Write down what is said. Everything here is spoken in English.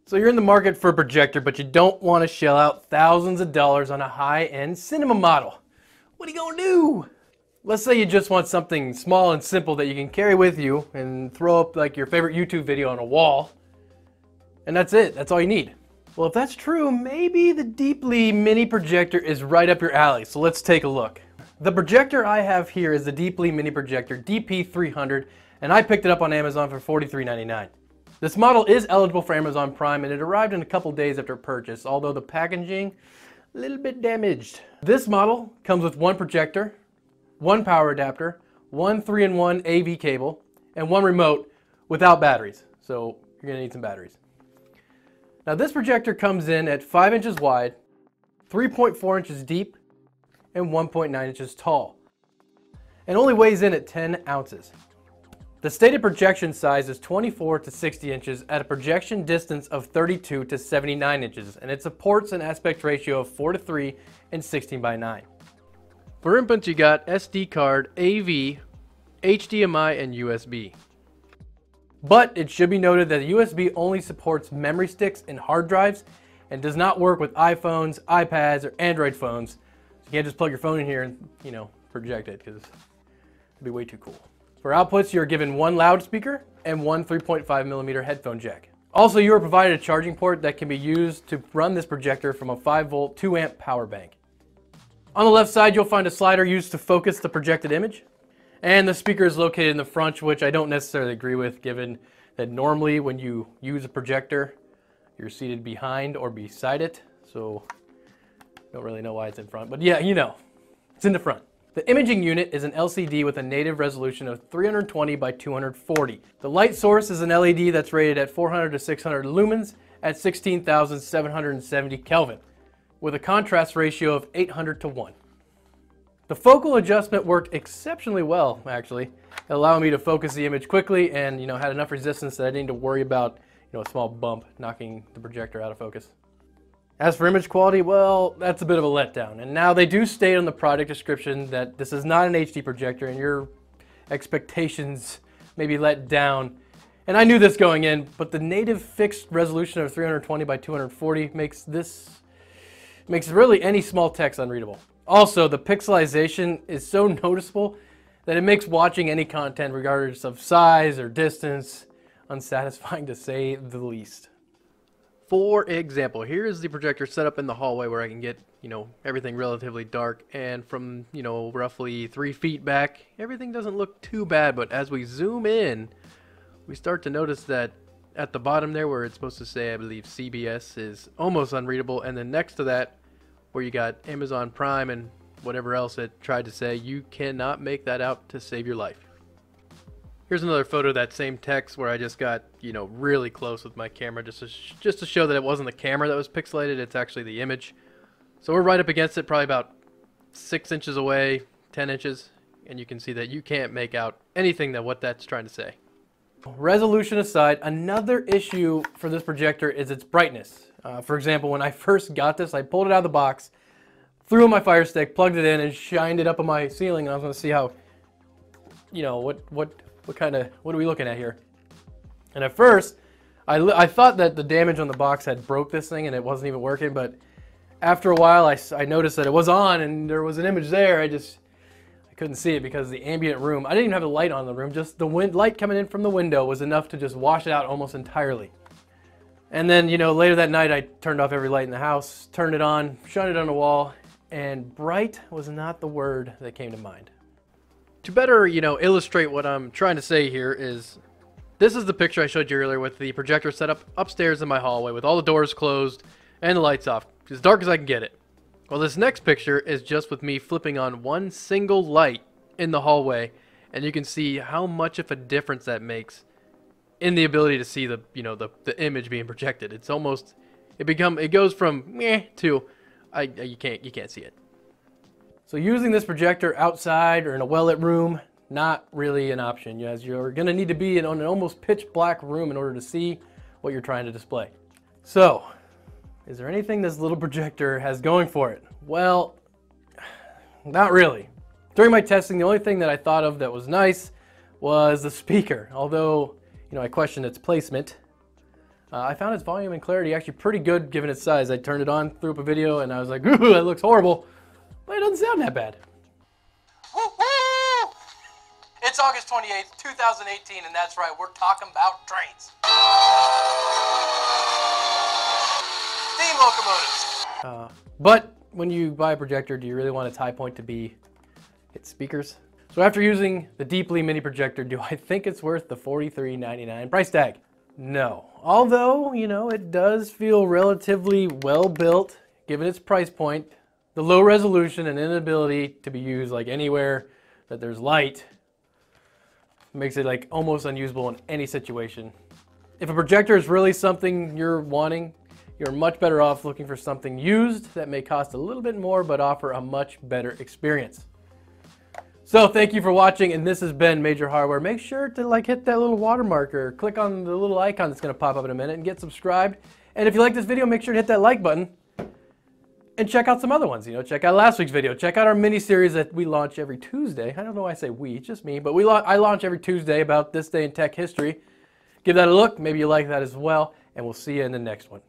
So you're in the market for a projector, but you don't want to shell out thousands of dollars on a high-end cinema model. What are you gonna do? Let's say you just want something small and simple that you can carry with you and throw up like your favorite YouTube video on a wall. And that's it, that's all you need. Well, if that's true, maybe the DeepLee Mini Projector is right up your alley, so let's take a look. The projector I have here is the DeepLee Mini Projector DP300, and I picked it up on Amazon for $43.99. This model is eligible for Amazon Prime, and it arrived in a couple days after purchase, although the packaging, a little bit damaged. This model comes with one projector, one power adapter, one 3-in-1 AV cable, and one remote without batteries. So you're gonna need some batteries. Now this projector comes in at 5 inches wide, 3.4 inches deep, and 1.9 inches tall, and only weighs in at 10 ounces. The stated projection size is 24 to 60 inches at a projection distance of 32 to 79 inches, and it supports an aspect ratio of 4:3 and 16:9. For inputs you got SD card, AV, HDMI, and USB. But it should be noted that the USB only supports memory sticks and hard drives and does not work with iPhones, iPads, or Android phones. So you can't just plug your phone in here and, project it, because it'd be way too cool. For outputs, you're given one loudspeaker and one 3.5mm headphone jack. Also, you are provided a charging port that can be used to run this projector from a 5-volt, 2-amp power bank. On the left side, you'll find a slider used to focus the projected image. And the speaker is located in the front, which I don't necessarily agree with, given that normally when you use a projector, you're seated behind or beside it. So, don't really know why it's in front, but yeah, it's in the front. The imaging unit is an LCD with a native resolution of 320 by 240. The light source is an LED that's rated at 400 to 600 lumens at 16,770 Kelvin, with a contrast ratio of 800 to 1. The focal adjustment worked exceptionally well, actually, allowing me to focus the image quickly and, had enough resistance that I didn't need to worry about, a small bump knocking the projector out of focus. As for image quality, well, that's a bit of a letdown. And now they do state on the product description that this is not an HD projector and your expectations may be let down. And I knew this going in, but the native fixed resolution of 320 by 240 makes really any small text unreadable. Also, the pixelization is so noticeable that it makes watching any content, regardless of size or distance, unsatisfying to say the least. For example, here's the projector set up in the hallway where I can get, everything relatively dark, and from, roughly 3 feet back, everything doesn't look too bad, but as we zoom in, we start to notice that at the bottom there where it's supposed to say, I believe, CBS is almost unreadable, and then next to that, where you got Amazon Prime and whatever else it tried to say, you cannot make that out to save your life. Here's another photo of that same text where I just got, really close with my camera just to show that it wasn't the camera that was pixelated, it's actually the image. So we're right up against it, probably about 6 inches away, 10 inches, and you can see that you can't make out anything that what that's trying to say. Resolution aside, another issue for this projector is its brightness. For example, when I first got this, I pulled it out of the box, threw in my Fire Stick, plugged it in, and shined it up on my ceiling, and I was going to see how, what are we looking at here? And at first, I thought that the damage on the box had broke this thing and it wasn't even working, but after a while I noticed that it was on and there was an image there. I couldn't see it because the ambient room, I didn't even have a light on in the room, just the light coming in from the window was enough to just wash it out almost entirely. And then, later that night I turned off every light in the house, turned it on, shined it on the wall, and bright was not the word that came to mind. To better, illustrate what I'm trying to say here is, this is the picture I showed you earlier with the projector set up upstairs in my hallway with all the doors closed and the lights off, as dark as I can get it. Well, this next picture is just with me flipping on one single light in the hallway, and you can see how much of a difference that makes in the ability to see the image being projected. It's almost, it goes from meh to you can't see it. So using this projector outside or in a well-lit room, not really an option, as you're going to need to be in an almost pitch black room in order to see what you're trying to display. So, is there anything this little projector has going for it? Well, not really. During my testing, the only thing that I thought of that was nice was the speaker. Although, I questioned its placement. I found its volume and clarity actually pretty good given its size. I turned it on, threw up a video, and I was like, ooh, that looks horrible. But it doesn't sound that bad. Woo-hoo! It's August 28th, 2018, and that's right, we're talking about trains. Steam locomotives. But when you buy a projector, do you really want its high point to be its speakers? So after using the DeepLee Mini Projector, do I think it's worth the $43.99 price tag? No. Although, you know, it does feel relatively well built, given its price point, the low resolution and inability to be used like anywhere that there's light makes it like almost unusable in any situation. If a projector is really something you're wanting, you're much better off looking for something used that may cost a little bit more but offer a much better experience. So thank you for watching, and this has been Major Hardware. Make sure to hit that little watermark or click on the little icon that's going to pop up in a minute and get subscribed. And if you like this video, make sure to hit that like button and check out some other ones. You know, check out last week's video. Check out our mini series that we launch every Tuesday. I don't know why I say we, it's just me, but I launch every Tuesday about this day in tech history. Give that a look. Maybe you like that as well, and we'll see you in the next one.